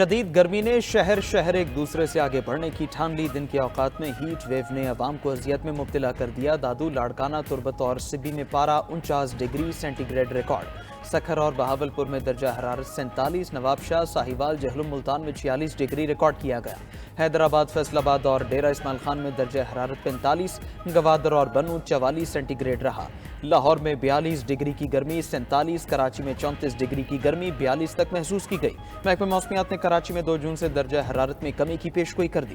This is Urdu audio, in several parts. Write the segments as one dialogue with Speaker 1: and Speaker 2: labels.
Speaker 1: شدید گرمی نے شہر ایک دوسرے سے آگے بڑھنے کی ٹھان لی۔ دن کے اوقات میں ہیٹ ویو نے عوام کو اذیت میں مبتلا کر دیا۔ دادو، لاڑکانہ، تربت اور سبی میں پارہ 49 degree centigrade record. Sukkur اور بہاولپور میں درجہ حرارت 47، نواب شاہ، ساہیوال، جہلم، ملتان میں 46 ڈگری ریکارڈ کیا گیا۔ حیدرآباد، فیصل آباد اور ڈیرہ اسماعیل خان میں درجہ حرارت 45، گوادر اور بنوں 44 سینٹی گریڈ رہا۔ لاہور میں 42 ڈگری کی گرمی، 47، کراچی میں 34 ڈگری کی گرمی 42 تک محسوس کی گئی۔ محکمہ موسمیات نے کراچی میں 2 جون سے درجہ حرارت میں کمی کی پیشگوئی کر دی۔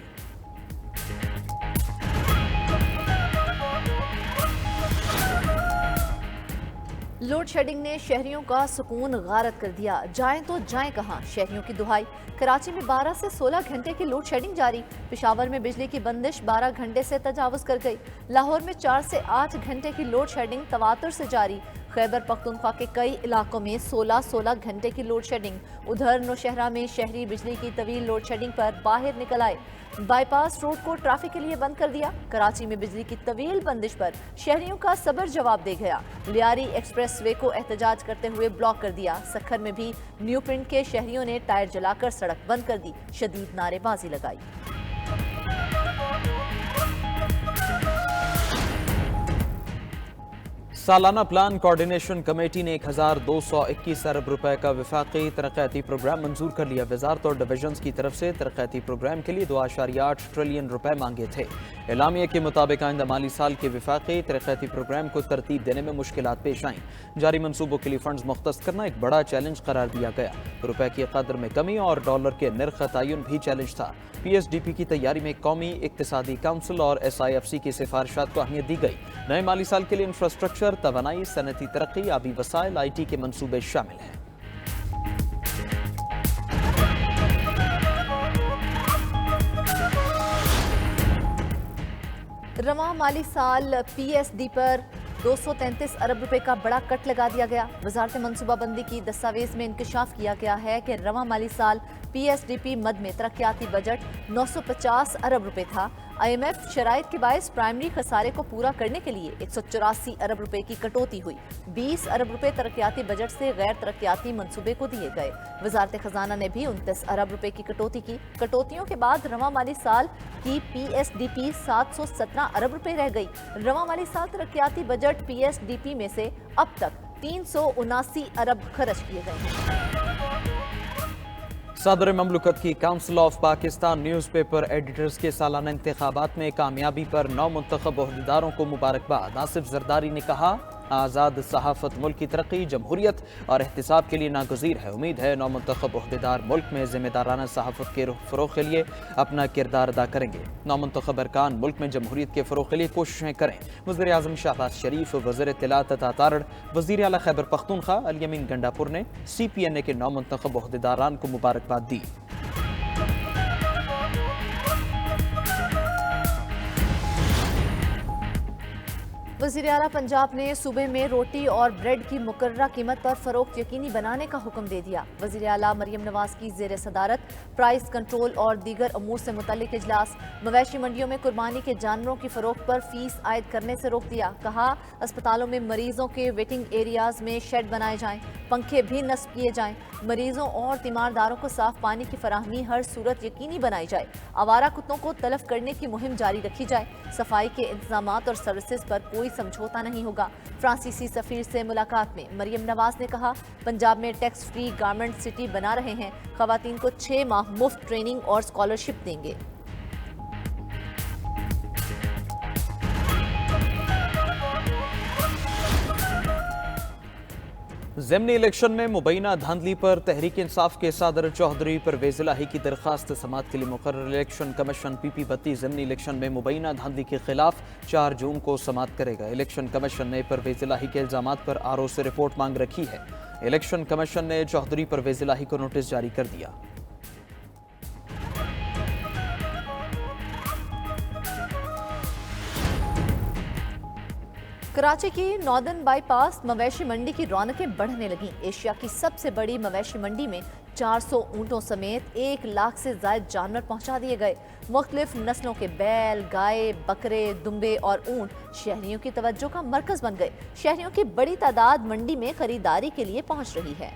Speaker 2: لوڈ شیڈنگ نے شہریوں کا سکون غارت کر دیا۔ جائیں تو جائیں کہاں، شہریوں کی دہائی۔ کراچی میں 12 سے 16 گھنٹے کی لوڈ شیڈنگ جاری۔ پشاور میں بجلی کی بندش 12 گھنٹے سے تجاوز کر گئی۔ لاہور میں 4 سے 8 گھنٹے کی لوڈ شیڈنگ تواتر سے جاری۔ خیبر پختونخوا کے کئی علاقوں میں 16 گھنٹے کی لوڈ شیڈنگ۔ ادھر نوشہرہ میں شہری بجلی کی طویل لوڈ شیڈنگ پر باہر نکل آئے۔ بائی پاس روڈ کو ٹریفک کے لیے بند کر دیا۔ کراچی میں بجلی کی طویل بندش پر شہریوں کا صبر جواب دے گیا۔ لیاری ایکسپریس وے کو احتجاج کرتے ہوئے بلاک کر دیا۔ سکھر میں بھی نیو پرنٹ کے شہریوں نے ٹائر جلا کر سڑک بند کر دی، شدید نعرے بازی لگائی۔
Speaker 1: سالانہ پلان کوارڈینیشن کمیٹی نے 1221 ارب روپے کا وفاقی ترقیاتی پروگرام منظور کر لیا۔ وزارت اور ڈویژنز کی طرف سے ترقیاتی پروگرام کے لیے 2.8 ٹریلین روپے مانگے تھے۔ اعلامیہ کے مطابق آئندہ مالی سال کے وفاقی ترقیاتی پروگرام کو ترتیب دینے میں مشکلات پیش آئیں۔ جاری منصوبوں کے لیے فنڈز مختص کرنا ایک بڑا چیلنج قرار دیا گیا۔ روپے کی قدر میں کمی اور ڈالر کے نرخ تعین بھی چیلنج تھا۔ پی ایس ڈی پی کی تیاری میں قومی اقتصادی کونسل اور ایس آئی ایف سی کی سفارشات کو اہمیت دی گئی۔ نئے مالی سال کے لیے انفراسٹرکچر، توانائی، صنعتی ترقی، آبی وسائل، آئی ٹی کے منصوبے شامل ہیں۔
Speaker 2: رواں مالی سال پی ایس ڈی پر 233 ارب روپے کا بڑا کٹ لگا دیا گیا۔ وزارت منصوبہ بندی کی دستاویز میں انکشاف کیا گیا ہے کہ رواں مالی سال پی ایس ڈی پی مد میں ترقیاتی بجٹ 950 ارب روپے تھا۔ آئی ایم ایف شرائط کے باعث پرائمری خسارے کو پورا کرنے کے لیے 184 ارب روپے کی کٹوتی ہوئی۔ 20 ارب روپے ترقیاتی بجٹ سے غیر ترقیاتی منصوبے کو دیے گئے۔ وزارت خزانہ نے بھی 29 ارب روپے کی کٹوتی کی۔ کٹوتیوں کے بعد رواں مالی سال کی پی ایس ڈی پی 717 ارب روپے رہ گئی۔ رواں مالی سال ترقیاتی budget P S D P میں سے اب تک 379 ارب خرچ کیے گئے ہیں۔
Speaker 1: صدر مملکت کی council of Pakistan news paper editors کے سالانہ انتخابات میں کامیابی پر 9 منتخب عہدیداروں کو مبارکباد۔ آصف زرداری نے کہا، آزاد صحافت ملک کی ترقی، جمہوریت اور احتساب کے لیے ناگزیر ہے۔ امید ہے 9 منتخب عہدیدار ملک میں ذمہ دارانہ صحافت کے فروغ کے لیے اپنا کردار ادا کریں گے۔ 9 منتخب ارکان ملک میں جمہوریت کے فروغ کے لیے کوششیں کریں۔ وزیر اعظم شہباز شریف، وزیر اطلاعات عطا تارڑ، وزیر اعلیٰ خیبر پختونخوا الیمین گنڈاپور نے سی پی این اے کے 9 منتخب عہدیداران کو مبارکباد دی۔
Speaker 2: وزیر اعلیٰ پنجاب نے صوبے میں روٹی اور بریڈ کی مقررہ قیمت پر فروخت یقینی بنانے کا حکم دے دیا۔ وزیر اعلیٰ مریم نواز کی زیر صدارت پرائس کنٹرول اور دیگر امور سے متعلق اجلاس۔ مویشی منڈیوں میں قربانی کے جانوروں کی فروخت پر فیس عائد کرنے سے روک دیا۔ کہا، اسپتالوں میں مریضوں کے ویٹنگ ایریاز میں شیڈ بنائے جائیں، پنکھے بھی نصب کیے جائیں، مریضوں اور تیمارداروں کو صاف پانی کی فراہمی ہر صورت یقینی بنائی جائے، آوارہ کتوں کو تلف کرنے کی مہم جاری رکھی جائے، صفائی کے انتظامات اور سروسز پر کوئی سمجھوتا نہیں ہوگا۔ فرانسیسی سفیر سے ملاقات میں مریم نواز نے کہا، پنجاب میں ٹیکس فری گارمنٹ سٹی بنا رہے ہیں، خواتین کو 6 ماہ مفت ٹریننگ اور اسکالرشپ دیں گے۔
Speaker 1: ضمنی الیکشن میں مبینہ دھاندلی پر تحریک انصاف کے صدر چودھری پرویز الہی کی درخواست سماعت کے لیے مقرر الیکشن کمیشن پی پی 32 ضمنی الیکشن میں مبینہ دھاندلی کے خلاف 4 جون کو سماعت کرے گا۔ الیکشن کمیشن نے پرویز الہی کے الزامات پر آر او سے رپورٹ مانگ رکھی ہے۔ الیکشن کمیشن نے چودھری پرویز الہی کو نوٹس جاری کر دیا۔
Speaker 2: کراچی کی ناردرن بائی پاس مویشی منڈی کی رونقیں بڑھنے لگیں۔ ایشیا کی سب سے بڑی مویشی منڈی میں 400 اونٹوں سمیت 1 لاکھ سے زائد جانور پہنچا دیے گئے۔ مختلف نسلوں کے بیل، گائے، بکرے، دمبے اور اونٹ شہریوں کی توجہ کا مرکز بن گئے۔ شہریوں کی بڑی تعداد منڈی میں خریداری کے لیے پہنچ رہی ہے۔